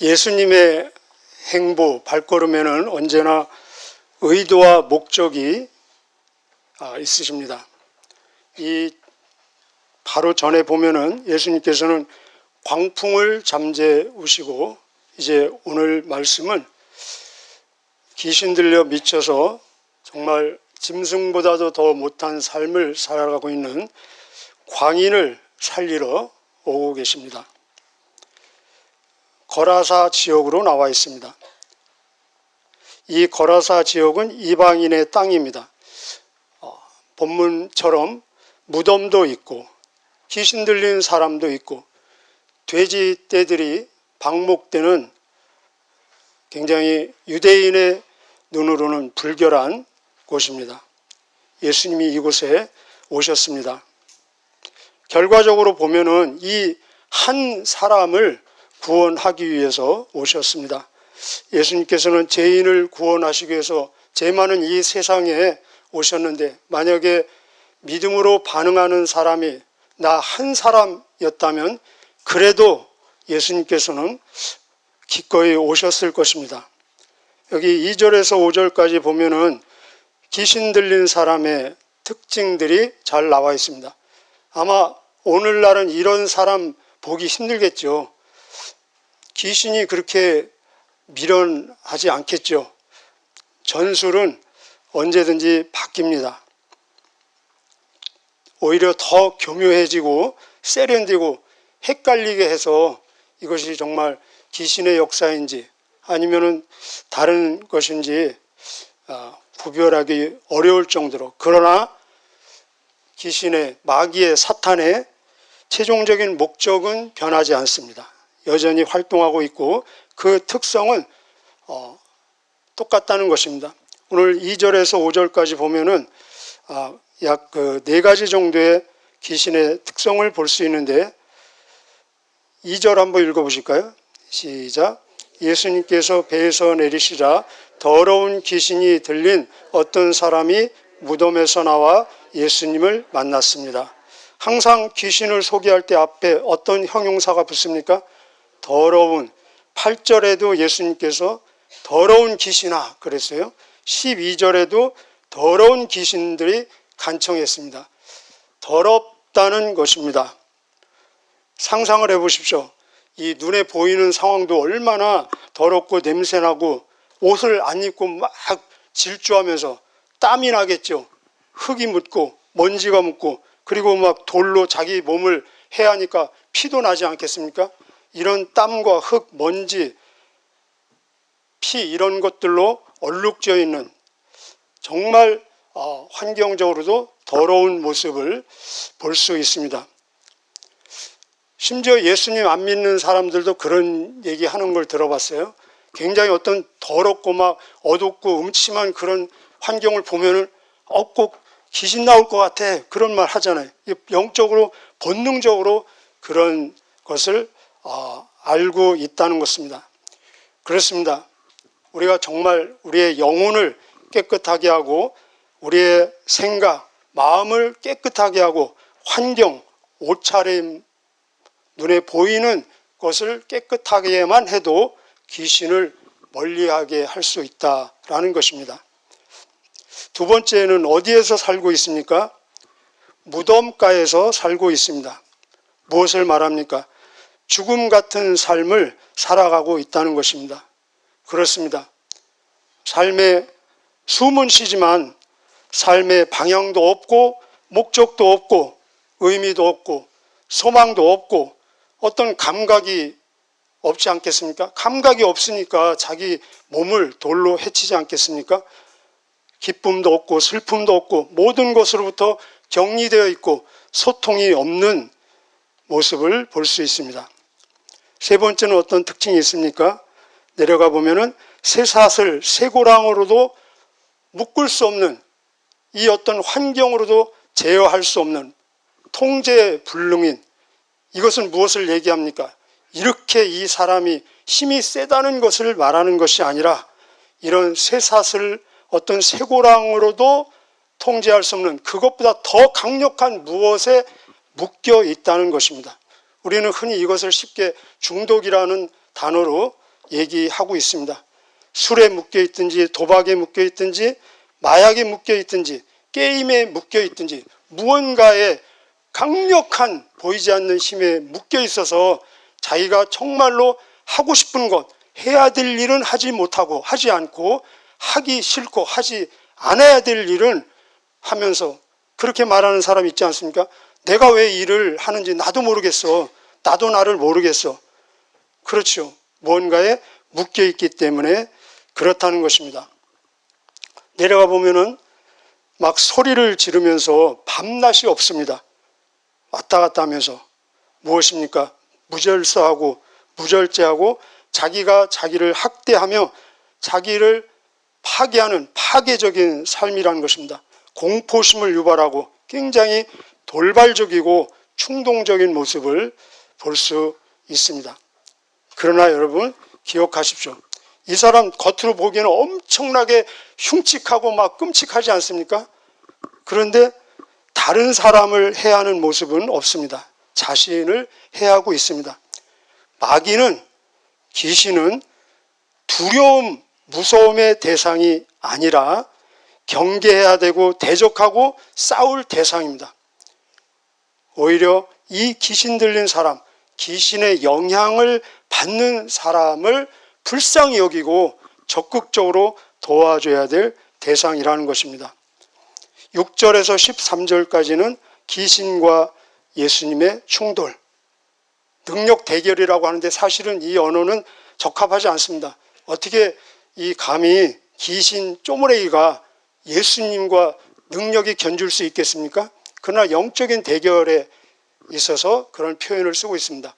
예수님의 행보, 발걸음에는 언제나 의도와 목적이 있으십니다. 이 바로 전에 보면은 예수님께서는 광풍을 잠재우시고, 이제 오늘 말씀은 귀신 들려 미쳐서 정말 짐승보다도 더 못한 삶을 살아가고 있는 광인을 살리러 오고 계십니다. 거라사 지역으로 나와 있습니다. 이 거라사 지역은 이방인의 땅입니다. 본문처럼 무덤도 있고 귀신 들린 사람도 있고 돼지 떼들이 방목되는 굉장히 유대인의 눈으로는 불결한 곳입니다. 예수님이 이곳에 오셨습니다. 결과적으로 보면은 이 한 사람을 구원하기 위해서 오셨습니다. 예수님께서는 죄인을 구원하시기 위해서 죄 많은 이 세상에 오셨는데, 만약에 믿음으로 반응하는 사람이 나 한 사람이었다면 그래도 예수님께서는 기꺼이 오셨을 것입니다. 여기 2절에서 5절까지 보면은 귀신 들린 사람의 특징들이 잘 나와 있습니다. 아마 오늘날은 이런 사람 보기 힘들겠죠. 귀신이 그렇게 미련하지 않겠죠. 전술은 언제든지 바뀝니다. 오히려 더 교묘해지고 세련되고 헷갈리게 해서 이것이 정말 귀신의 역사인지 아니면은 다른 것인지 구별하기 어려울 정도로, 그러나 귀신의, 마귀의, 사탄의 최종적인 목적은 변하지 않습니다. 여전히 활동하고 있고 그 특성은 똑같다는 것입니다. 오늘 2절에서 5절까지 보면은 약 4가지 정도의 귀신의 특성을 볼 수 있는데, 2절 한번 읽어보실까요? 시작. 예수님께서 배에서 내리시자 더러운 귀신이 들린 어떤 사람이 무덤에서 나와 예수님을 만났습니다. 항상 귀신을 소개할 때 앞에 어떤 형용사가 붙습니까? 더러운. 8절에도 예수님께서 더러운 귀신아 그랬어요. 12절에도 더러운 귀신들이 간청했습니다. 더럽다는 것입니다. 상상을 해보십시오. 이 눈에 보이는 상황도 얼마나 더럽고 냄새나고, 옷을 안 입고 막 질주하면서 땀이 나겠죠. 흙이 묻고 먼지가 묻고, 그리고 막 돌로 자기 몸을 해하니까 피도 나지 않겠습니까? 이런 땀과 흙, 먼지, 피 이런 것들로 얼룩져 있는 정말 환경적으로도 더러운 모습을 볼 수 있습니다. 심지어 예수님 안 믿는 사람들도 그런 얘기하는 걸 들어봤어요. 굉장히 어떤 더럽고 막 어둡고 음침한 그런 환경을 보면은 꼭 귀신 나올 것 같아, 그런 말 하잖아요. 영적으로 본능적으로 그런 것을 알고 있다는 것입니다. 그렇습니다. 우리가 정말 우리의 영혼을 깨끗하게 하고 우리의 생각, 마음을 깨끗하게 하고 환경, 옷차림, 눈에 보이는 것을 깨끗하게만 해도 귀신을 멀리하게 할 수 있다라는 것입니다. 두 번째는 어디에서 살고 있습니까? 무덤가에서 살고 있습니다. 무엇을 말합니까? 죽음 같은 삶을 살아가고 있다는 것입니다. 그렇습니다. 삶에 숨은 쉬지만 삶의 방향도 없고 목적도 없고 의미도 없고 소망도 없고 어떤 감각이 없지 않겠습니까? 감각이 없으니까 자기 몸을 돌로 해치지 않겠습니까? 기쁨도 없고 슬픔도 없고 모든 것으로부터 격리되어 있고 소통이 없는 모습을 볼 수 있습니다. 세 번째는 어떤 특징이 있습니까? 내려가 보면은 쇠사슬, 쇠고랑으로도 묶을 수 없는, 이 어떤 환경으로도 제어할 수 없는 통제불능인, 이것은 무엇을 얘기합니까? 이렇게 이 사람이 힘이 세다는 것을 말하는 것이 아니라 이런 쇠사슬, 어떤 쇠고랑으로도 통제할 수 없는, 그것보다 더 강력한 무엇에 묶여 있다는 것입니다. 우리는 흔히 이것을 쉽게 중독이라는 단어로 얘기하고 있습니다. 술에 묶여 있든지 도박에 묶여 있든지 마약에 묶여 있든지 게임에 묶여 있든지 무언가에 강력한 보이지 않는 힘에 묶여 있어서 자기가 정말로 하고 싶은 것, 해야 될 일은 하지 못하고 하지 않고 하기 싫고 하지 않아야 될 일은 하면서 그렇게 말하는 사람 있지 않습니까? 내가 왜 일을 하는지 나도 모르겠어. 나도 나를 모르겠어. 그렇죠. 무언가에 묶여 있기 때문에 그렇다는 것입니다. 내려가 보면은 막 소리를 지르면서 밤낮이 없습니다. 왔다 갔다 하면서 무엇입니까? 무질서하고 무절제하고 자기가 자기를 학대하며 자기를 파괴하는 파괴적인 삶이라는 것입니다. 공포심을 유발하고 굉장히 돌발적이고 충동적인 모습을 볼 수 있습니다. 그러나 여러분 기억하십시오. 이 사람 겉으로 보기에는 엄청나게 흉측하고 막 끔찍하지 않습니까? 그런데 다른 사람을 해하는 모습은 없습니다. 자신을 해하고 있습니다. 마귀는, 귀신은 두려움, 무서움의 대상이 아니라 경계해야 되고 대적하고 싸울 대상입니다. 오히려 이 귀신 들린 사람, 귀신의 영향을 받는 사람을 불쌍히 여기고 적극적으로 도와줘야 될 대상이라는 것입니다. 6절에서 13절까지는 귀신과 예수님의 충돌, 능력 대결이라고 하는데 사실은 이 언어는 적합하지 않습니다. 어떻게 이 감히 귀신 쪼무레기가 예수님과 능력이 견줄 수 있겠습니까? 그러나 영적인 대결에 있어서 그런 표현을 쓰고 있습니다.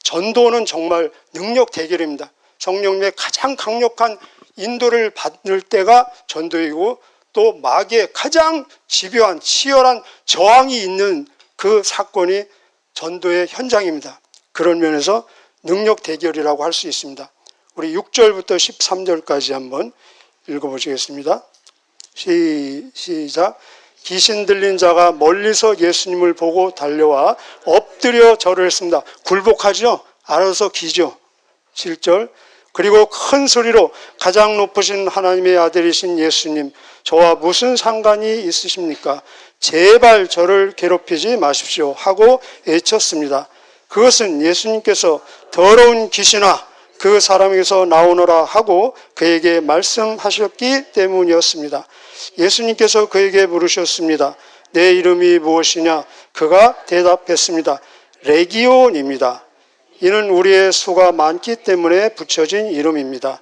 전도는 정말 능력 대결입니다. 성령님의 가장 강력한 인도를 받을 때가 전도이고 또 마귀의 가장 집요한 치열한 저항이 있는 그 사건이 전도의 현장입니다. 그런 면에서 능력 대결이라고 할 수 있습니다. 우리 6절부터 13절까지 한번 읽어보시겠습니다. 시작. 귀신 들린 자가 멀리서 예수님을 보고 달려와 엎드려 절을 했습니다. 굴복하죠? 알아서 기죠. 7절. 그리고 큰 소리로 가장 높으신 하나님의 아들이신 예수님, 저와 무슨 상관이 있으십니까? 제발 저를 괴롭히지 마십시오 하고 외쳤습니다. 그것은 예수님께서 더러운 귀신아 그 사람에게서 나오너라 하고 그에게 말씀하셨기 때문이었습니다. 예수님께서 그에게 물으셨습니다. 내 이름이 무엇이냐? 그가 대답했습니다. 레기온입니다. 이는 우리의 수가 많기 때문에 붙여진 이름입니다.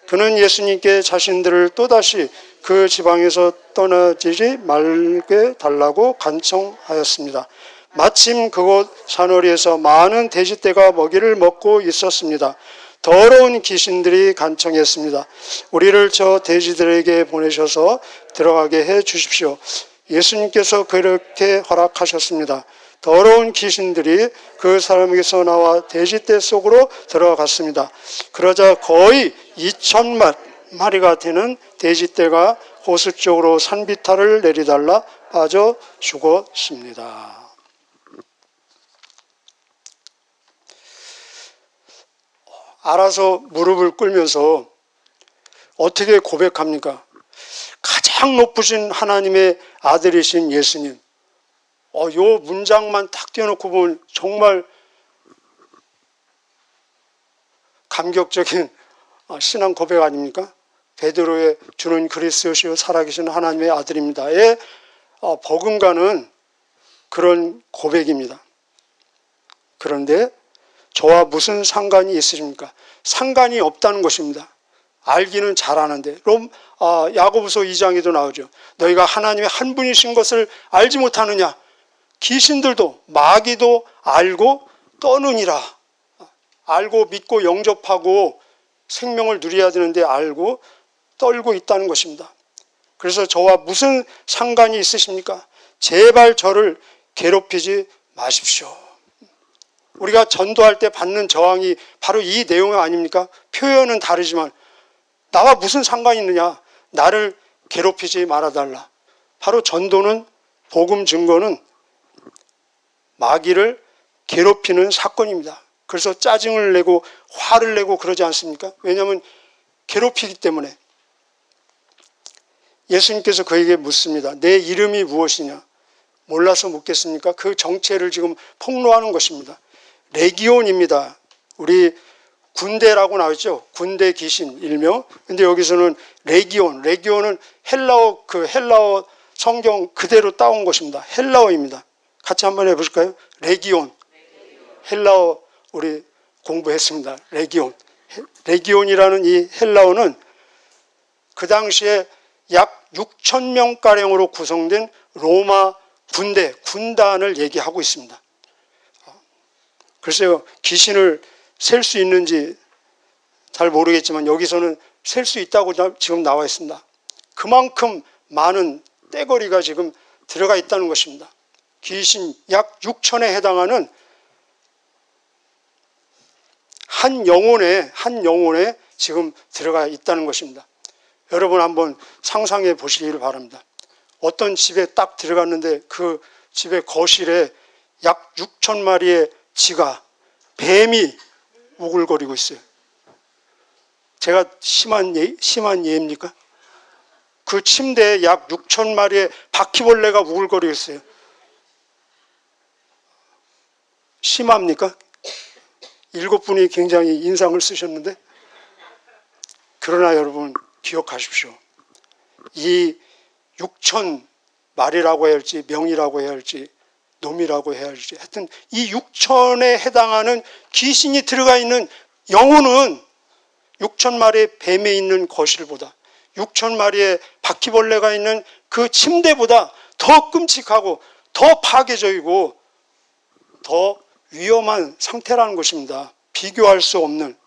그는 예수님께 자신들을 또다시 그 지방에서 떠나지지 말게 달라고 간청하였습니다. 마침 그곳 산허리에서 많은 돼지떼가 먹이를 먹고 있었습니다. 더러운 귀신들이 간청했습니다. 우리를 저 돼지들에게 보내셔서 들어가게 해 주십시오. 예수님께서 그렇게 허락하셨습니다. 더러운 귀신들이 그 사람에게서 나와 돼지떼 속으로 들어갔습니다. 그러자 거의 2,000마리가 되는 돼지떼가 호수 쪽으로 산비탈을 내리달라 빠져 죽었습니다. 알아서 무릎을 꿇으면서 어떻게 고백합니까? 가장 높으신 하나님의 아들이신 예수님. 요 문장만 딱 띄워놓고 보면 정말 감격적인 신앙 고백 아닙니까? 베드로의 주는 그리스도시요 살아계신 하나님의 아들입니다에 버금가는 그런 고백입니다. 그런데 저와 무슨 상관이 있으십니까? 상관이 없다는 것입니다. 알기는 잘 아는데 야고보서 2장에도 나오죠. 너희가 하나님의 한 분이신 것을 알지 못하느냐? 귀신들도 마귀도 알고 떠느니라. 알고 믿고 영접하고 생명을 누려야 되는데 알고 떨고 있다는 것입니다. 그래서 저와 무슨 상관이 있으십니까? 제발 저를 괴롭히지 마십시오. 우리가 전도할 때 받는 저항이 바로 이 내용 아닙니까? 표현은 다르지만 나와 무슨 상관이 있느냐? 나를 괴롭히지 말아달라. 바로 전도는 복음 증거는 마귀를 괴롭히는 사건입니다. 그래서 짜증을 내고 화를 내고 그러지 않습니까? 왜냐하면 괴롭히기 때문에. 예수님께서 그에게 묻습니다. 내 이름이 무엇이냐? 몰라서 묻겠습니까? 그 정체를 지금 폭로하는 것입니다. 레기온입니다. 우리 군대라고 나왔죠. 군대 귀신 일명. 근데 여기서는 레기온. 레기온은 헬라어 성경 그대로 따온 것입니다. 헬라어입니다. 같이 한번 해보실까요? 레기온. 헬라어 우리 공부했습니다. 레기온. 레기온이라는 이 헬라어는 그 당시에 약 6천 명가량으로 구성된 로마 군단을 얘기하고 있습니다. 글쎄요, 귀신을 셀 수 있는지 잘 모르겠지만 여기서는 셀 수 있다고 지금 나와 있습니다. 그만큼 많은 떼거리가 지금 들어가 있다는 것입니다. 귀신 약 6천에 해당하는 한 영혼에 지금 들어가 있다는 것입니다. 여러분 한번 상상해 보시기를 바랍니다. 어떤 집에 딱 들어갔는데 그 집의 거실에 약 6천 마리의 뱀이 우글거리고 있어요. 제가 심한 예입니까? 그 침대에 약 6천 마리의 바퀴벌레가 우글거리고 있어요. 심합니까? 7분이 굉장히 인상을 쓰셨는데, 그러나 여러분 기억하십시오. 이 6천 말이라고 해야 할지 명이라고 해야 할지 놈이라고 해야 할지 하여튼 이 6천에 해당하는 귀신이 들어가 있는 영혼은 6천 마리의 뱀에 있는 거실보다 6천 마리의 바퀴벌레가 있는 그 침대보다 더 끔찍하고 더 파괴적이고 더 위험한 상태라는 것입니다. 비교할 수 없는.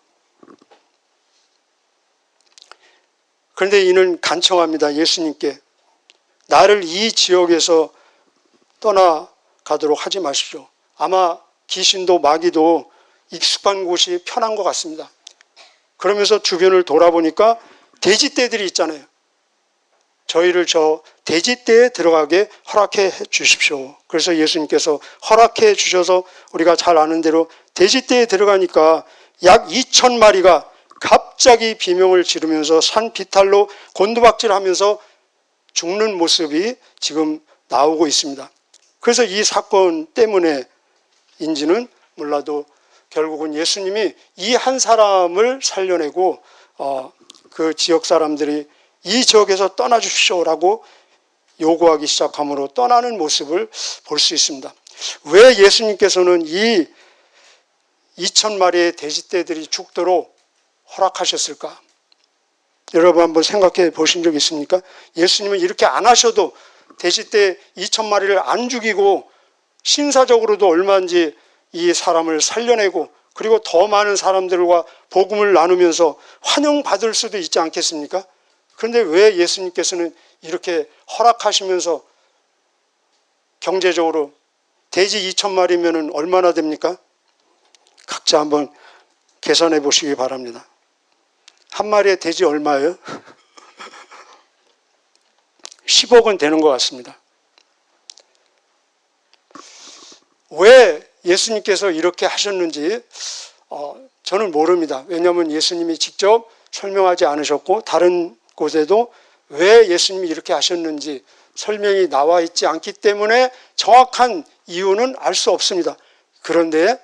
그런데 이는 간청합니다. 예수님께 나를 이 지역에서 떠나가도록 하지 마십시오. 아마 귀신도 마귀도 익숙한 곳이 편한 것 같습니다. 그러면서 주변을 돌아보니까 돼지떼들이 있잖아요. 저희를 저 돼지떼에 들어가게 허락해 주십시오. 그래서 예수님께서 허락해 주셔서 우리가 잘 아는 대로 돼지떼에 들어가니까 약 2천 마리가 갑자기 비명을 지르면서 산 비탈로 곤두박질하면서 죽는 모습이 지금 나오고 있습니다. 그래서 이 사건 때문에인지는 몰라도 결국은 예수님이 이 한 사람을 살려내고 그 지역 사람들이 이 지역에서 떠나주십시오라고 요구하기 시작함으로 떠나는 모습을 볼 수 있습니다. 왜 예수님께서는 이 2천 마리의 돼지떼들이 죽도록 허락하셨을까? 여러분 한번 생각해 보신 적 있습니까? 예수님은 이렇게 안 하셔도 돼지떼 2천 마리를 안 죽이고 신사적으로도 얼마인지 이 사람을 살려내고 그리고 더 많은 사람들과 복음을 나누면서 환영받을 수도 있지 않겠습니까? 그런데 왜 예수님께서는 이렇게 허락하시면서 경제적으로 돼지 2천 마리면 얼마나 됩니까? 각자 한번 계산해 보시기 바랍니다. 한 마리의 돼지 얼마예요? 10억은 되는 것 같습니다. 왜 예수님께서 이렇게 하셨는지 저는 모릅니다. 왜냐하면 예수님이 직접 설명하지 않으셨고 다른 곳에도 왜 예수님이 이렇게 하셨는지 설명이 나와 있지 않기 때문에 정확한 이유는 알 수 없습니다. 그런데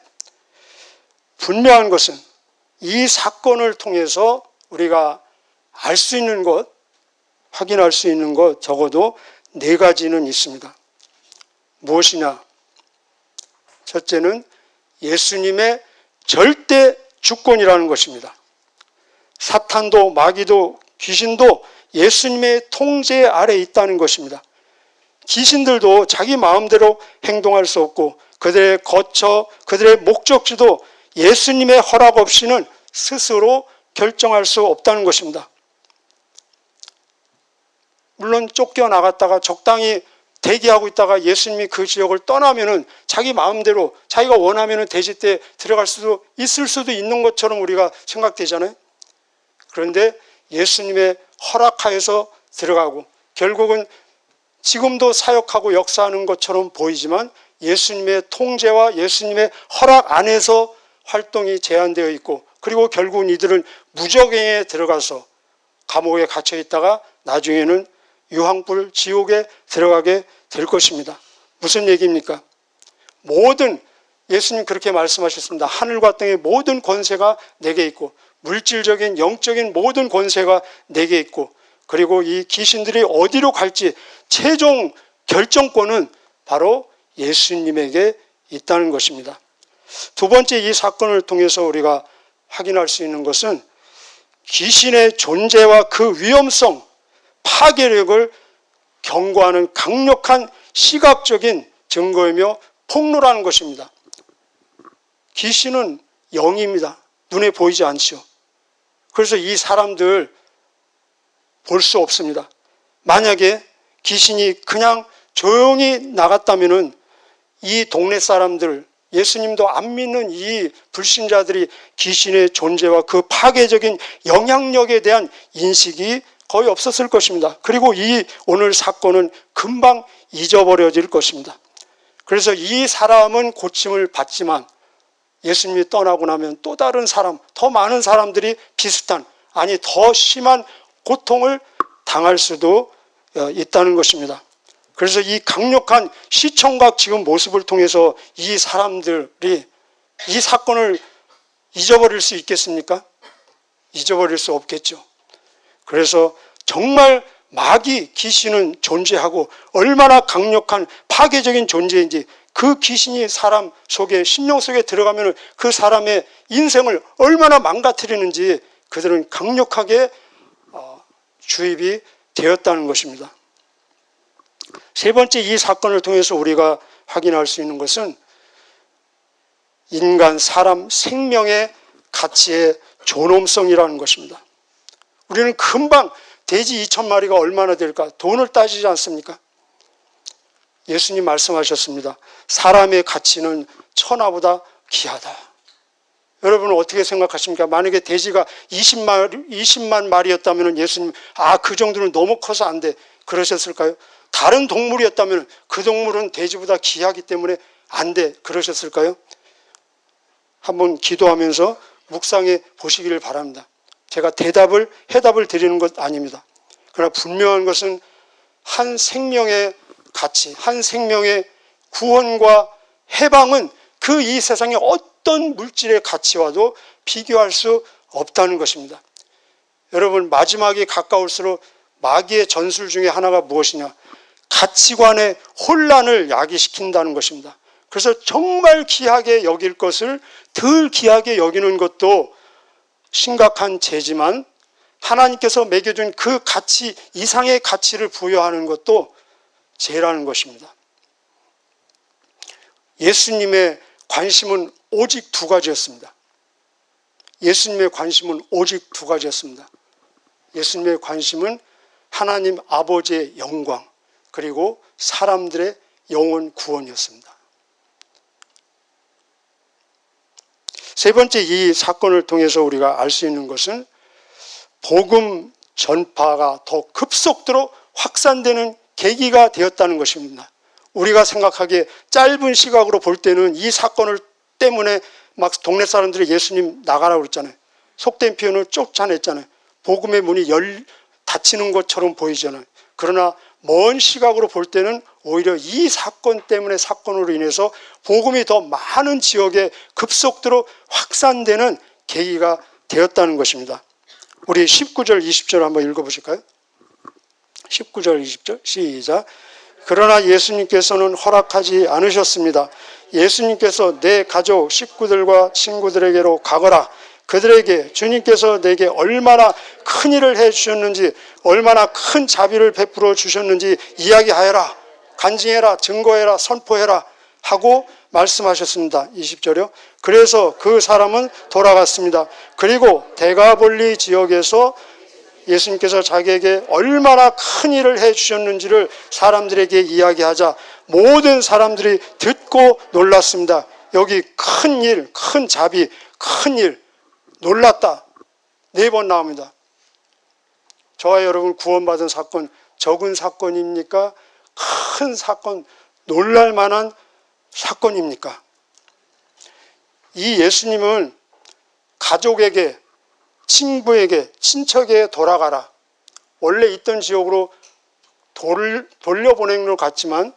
분명한 것은 이 사건을 통해서 우리가 알 수 있는 것, 확인할 수 있는 것 적어도 4가지는 있습니다. 무엇이냐? 첫째는 예수님의 절대 주권이라는 것입니다. 사탄도 마귀도 귀신도 예수님의 통제 아래에 있다는 것입니다. 귀신들도 자기 마음대로 행동할 수 없고 그들의 거처, 그들의 목적지도 예수님의 허락 없이는 스스로 결정할 수 없다는 것입니다. 물론 쫓겨나갔다가 적당히 대기하고 있다가 예수님이 그 지역을 떠나면은 자기 마음대로 자기가 원하면은 돼지떼에 들어갈 수도 있을 수도 있는 것처럼 우리가 생각되잖아요. 그런데 예수님의 허락하에서 들어가고 결국은 지금도 사역하고 역사하는 것처럼 보이지만 예수님의 통제와 예수님의 허락 안에서 활동이 제한되어 있고, 그리고 결국은 이들은 무적행에 들어가서 감옥에 갇혀 있다가 나중에는 유황불 지옥에 들어가게 될 것입니다. 무슨 얘기입니까? 모든, 예수님 그렇게 말씀하셨습니다. 하늘과 땅의 모든 권세가 내게 있고, 물질적인 영적인 모든 권세가 내게 있고, 그리고 이 귀신들이 어디로 갈지 최종 결정권은 바로 예수님에게 있다는 것입니다. 두 번째, 이 사건을 통해서 우리가 확인할 수 있는 것은 귀신의 존재와 그 위험성, 파괴력을 경고하는 강력한 시각적인 증거이며 폭로라는 것입니다. 귀신은 영입니다. 눈에 보이지 않죠. 그래서 이 사람들 볼 수 없습니다. 만약에 귀신이 그냥 조용히 나갔다면은 이 동네 사람들, 예수님도 안 믿는 이 불신자들이 귀신의 존재와 그 파괴적인 영향력에 대한 인식이 거의 없었을 것입니다. 그리고 이 오늘 사건은 금방 잊어버려질 것입니다. 그래서 이 사람은 고침을 받지만 예수님이 떠나고 나면 또 다른 사람, 더 많은 사람들이 비슷한, 아니 더 심한 고통을 당할 수도 있다는 것입니다. 그래서 이 강력한 시청각 지금 모습을 통해서 이 사람들이 이 사건을 잊어버릴 수 있겠습니까? 잊어버릴 수 없겠죠. 그래서 정말 마귀 귀신은 존재하고 얼마나 강력한 파괴적인 존재인지, 그 귀신이 사람 속에, 심령 속에 들어가면 그 사람의 인생을 얼마나 망가뜨리는지 그들은 강력하게 주입이 되었다는 것입니다. 세 번째, 이 사건을 통해서 우리가 확인할 수 있는 것은 인간, 사람 생명의 가치의 존엄성이라는 것입니다. 우리는 금방 돼지 2,000마리가 얼마나 될까 돈을 따지지 않습니까? 예수님 말씀하셨습니다. 사람의 가치는 천하보다 귀하다. 여러분은 어떻게 생각하십니까? 만약에 돼지가 20만 마리였다면 예수님, 그 정도는 너무 커서 안 돼, 그러셨을까요? 다른 동물이었다면 그 동물은 돼지보다 귀하기 때문에 안 돼, 그러셨을까요? 한번 기도하면서 묵상해 보시기를 바랍니다. 제가 해답을 드리는 것 아닙니다. 그러나 분명한 것은 한 생명의 가치, 한 생명의 구원과 해방은 그 이 세상의 어떤 물질의 가치와도 비교할 수 없다는 것입니다. 여러분, 마지막이 가까울수록 마귀의 전술 중에 하나가 무엇이냐? 가치관의 혼란을 야기시킨다는 것입니다. 그래서 정말 귀하게 여길 것을 덜 귀하게 여기는 것도 심각한 죄지만, 하나님께서 매겨준 그 가치 이상의 가치를 부여하는 것도 죄라는 것입니다. 예수님의 관심은 오직 두 가지였습니다. 예수님의 관심은 오직 두 가지였습니다. 예수님의 관심은 하나님 아버지의 영광, 그리고 사람들의 영혼 구원이었습니다. 세 번째, 이 사건을 통해서 우리가 알 수 있는 것은 복음 전파가 더 급속도로 확산되는 계기가 되었다는 것입니다. 우리가 생각하기에 짧은 시각으로 볼 때는 이 사건을 때문에 막 동네 사람들이 예수님 나가라고 그랬잖아요. 속된 표현을 쫓아냈잖아요. 복음의 문이 닫히는 것처럼 보이잖아요. 그러나 먼 시각으로 볼 때는 오히려 이 사건으로 인해서 복음이 더 많은 지역에 급속도로 확산되는 계기가 되었다는 것입니다. 우리 19절, 20절 한번 읽어보실까요? 19절, 20절 시작. 그러나 예수님께서는 허락하지 않으셨습니다. 예수님께서 내 가족, 식구들과 친구들에게로 가거라. 그들에게 주님께서 내게 얼마나 큰 일을 해주셨는지, 얼마나 큰 자비를 베풀어 주셨는지 이야기하여라. 간증해라, 증거해라, 선포해라 하고 말씀하셨습니다. 20절이요. 그래서 그 사람은 돌아갔습니다. 그리고 데가볼리 지역에서 예수님께서 자기에게 얼마나 큰 일을 해주셨는지를 사람들에게 이야기하자 모든 사람들이 듣고 놀랐습니다. 여기 큰 일, 큰 자비, 큰 일, 놀랐다. 4번 나옵니다. 저와 여러분 구원받은 사건, 적은 사건입니까? 큰 사건, 놀랄만한 사건입니까? 이 예수님은 가족에게, 친구에게, 친척에게 돌아가라. 원래 있던 지역으로 돌려보내는 것 같지만,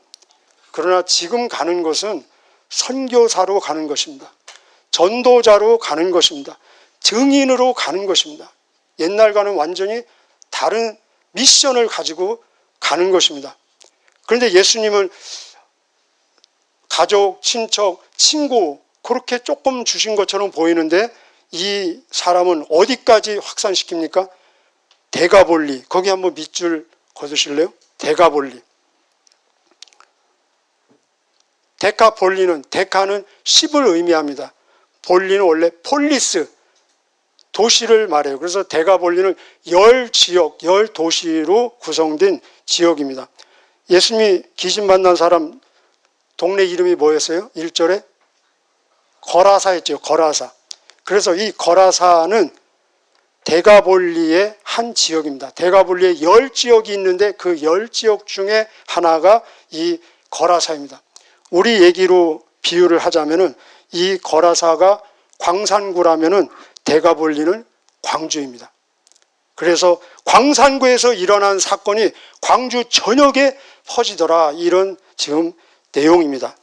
그러나 지금 가는 것은 선교사로 가는 것입니다. 전도자로 가는 것입니다. 증인으로 가는 것입니다. 옛날과는 완전히 다른 미션을 가지고 가는 것입니다. 그런데 예수님은 가족, 친척, 친구 그렇게 조금 주신 것처럼 보이는데 이 사람은 어디까지 확산시킵니까? 데가볼리. 거기 한번 밑줄 거두실래요? 데가볼리. 데카볼리는, 데카는 10을 의미합니다. 볼리는 원래 폴리스, 도시를 말해요. 그래서 데가볼리는 10지역, 10도시로 구성된 지역입니다. 예수님이 귀신 만난 사람 동네 이름이 뭐였어요? 1절에? 거라사였죠. 거라사. 그래서 이 거라사는 데가볼리의 한 지역입니다. 데가볼리에 10지역이 있는데 그 10지역 중에 하나가 이 거라사입니다. 우리 얘기로 비유를 하자면은 이 거라사가 광산구라면은 데가볼리는 광주입니다. 그래서 광산구에서 일어난 사건이 광주 전역에 퍼지더라. 이런 지금 내용입니다.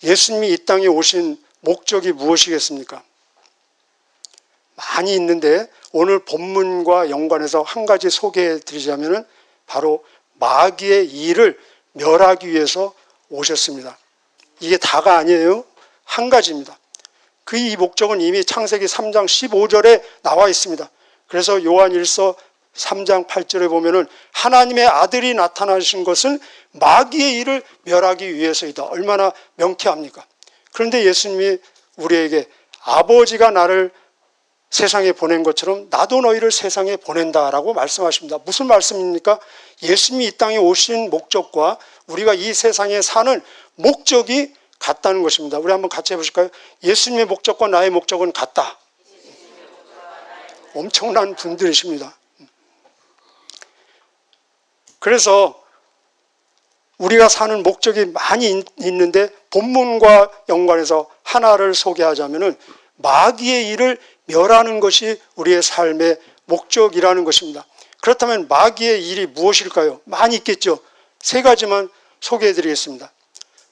예수님이 이 땅에 오신 목적이 무엇이겠습니까? 많이 있는데 오늘 본문과 연관해서 한 가지 소개해 드리자면 바로 마귀의 일을 멸하기 위해서 오셨습니다. 이게 다가 아니에요. 한 가지입니다. 그 이 목적은 이미 창세기 3장 15절에 나와 있습니다. 그래서 요한일서 3장 8절에 보면은 하나님의 아들이 나타나신 것은 마귀의 일을 멸하기 위해서이다. 얼마나 명쾌합니까? 그런데 예수님이 우리에게 아버지가 나를 세상에 보낸 것처럼 나도 너희를 세상에 보낸다라고 말씀하십니다. 무슨 말씀입니까? 예수님이 이 땅에 오신 목적과 우리가 이 세상에 사는 목적이 같다는 것입니다. 우리 한번 같이 해보실까요? 예수님의 목적과 나의 목적은 같다. 엄청난 분들이십니다. 그래서 우리가 사는 목적이 많이 있는데 본문과 연관해서 하나를 소개하자면은 마귀의 일을 멸하는 것이 우리의 삶의 목적이라는 것입니다. 그렇다면 마귀의 일이 무엇일까요? 많이 있겠죠. 세 가지만 소개해 드리겠습니다.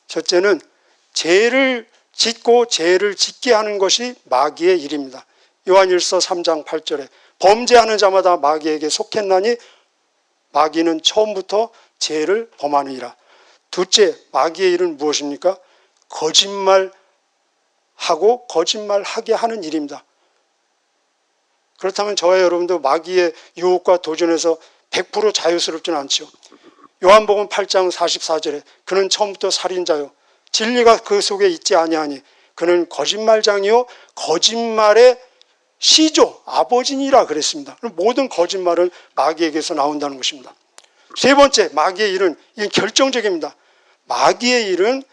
첫째는 죄를 짓고 죄를 짓게 하는 것이 마귀의 일입니다. 요한일서 3장 8절에 범죄하는 자마다 마귀에게 속했나니 마귀는 처음부터 죄를 범하느니라. 둘째, 마귀의 일은 무엇입니까? 거짓말하고 거짓말하게 하는 일입니다. 그렇다면 저와 여러분도 마귀의 유혹과 도전에서 100% 자유스럽지는 않죠. 요한복음 8장 44절에 그는 처음부터 살인자요 진리가 그 속에 있지 아니하니 그는 거짓말장이요 거짓말의 시조 아버지니라 그랬습니다. 모든 거짓말은 마귀에게서 나온다는 것입니다. 세 번째, 마귀의 일은 이건 결정적입니다. 마귀의 일은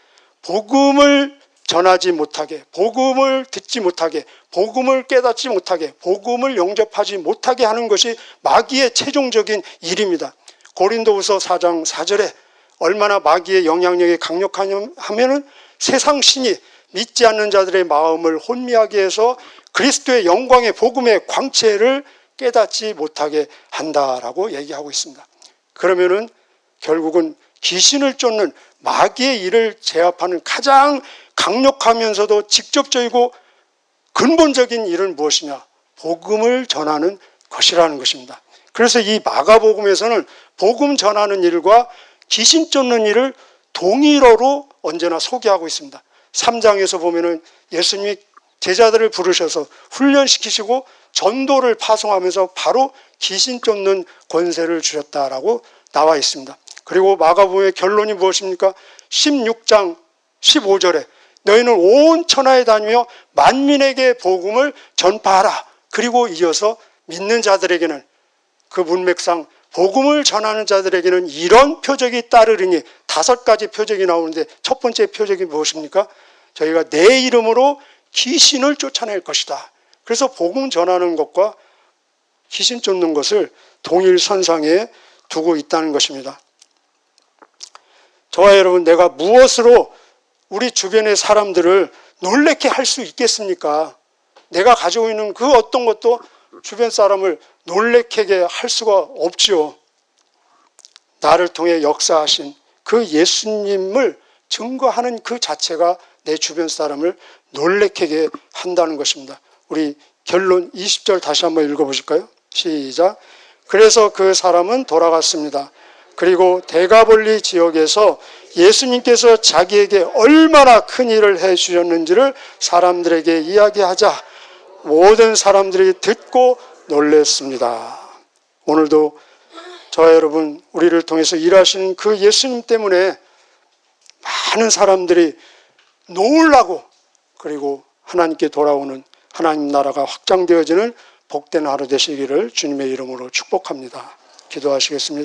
복음을 전하지 못하게, 복음을 듣지 못하게, 복음을 깨닫지 못하게, 복음을 영접하지 못하게 하는 것이 마귀의 최종적인 일입니다. 고린도후서 4장 4절에 얼마나 마귀의 영향력이 강력하냐면은 세상 신이 믿지 않는 자들의 마음을 혼미하게 해서 그리스도의 영광의 복음의 광채를 깨닫지 못하게 한다라고 얘기하고 있습니다. 그러면은 결국은 귀신을 쫓는 마귀의 일을 제압하는 가장 강력하면서도 직접적이고 근본적인 일은 무엇이냐? 복음을 전하는 것이라는 것입니다. 그래서 이 마가복음에서는 복음 전하는 일과 귀신 쫓는 일을 동일어로 언제나 소개하고 있습니다. 3장에서 보면은 예수님이 제자들을 부르셔서 훈련시키시고 전도를 파송하면서 바로 귀신 쫓는 권세를 주셨다라고 나와 있습니다. 그리고 마가복음의 결론이 무엇입니까? 16장 15절에 너희는 온 천하에 다니며 만민에게 복음을 전파하라. 그리고 이어서 믿는 자들에게는 그 문맥상 복음을 전하는 자들에게는 이런 표적이 따르리니 5가지 표적이 나오는데 첫 번째 표적이 무엇입니까? 저희가 내 이름으로 귀신을 쫓아낼 것이다. 그래서 복음 전하는 것과 귀신 쫓는 것을 동일선상에 두고 있다는 것입니다. 저와 여러분, 내가 무엇으로 우리 주변의 사람들을 놀래게 할 수 있겠습니까? 내가 가지고 있는 그 어떤 것도 주변 사람을 놀래게 할 수가 없죠. 나를 통해 역사하신 그 예수님을 증거하는 그 자체가 내 주변 사람을 놀래게 한다는 것입니다. 우리 결론 20절 다시 한번 읽어보실까요? 시작. 그래서 그 사람은 돌아갔습니다. 그리고 대가볼리 지역에서 예수님께서 자기에게 얼마나 큰 일을 해 주셨는지를 사람들에게 이야기하자 모든 사람들이 듣고 놀랐습니다. 오늘도 저와 여러분, 우리를 통해서 일하시는 그 예수님 때문에 많은 사람들이 놀라고, 그리고 하나님께 돌아오는 하나님 나라가 확장되어지는 복된 하루 되시기를 주님의 이름으로 축복합니다. 기도하시겠습니다.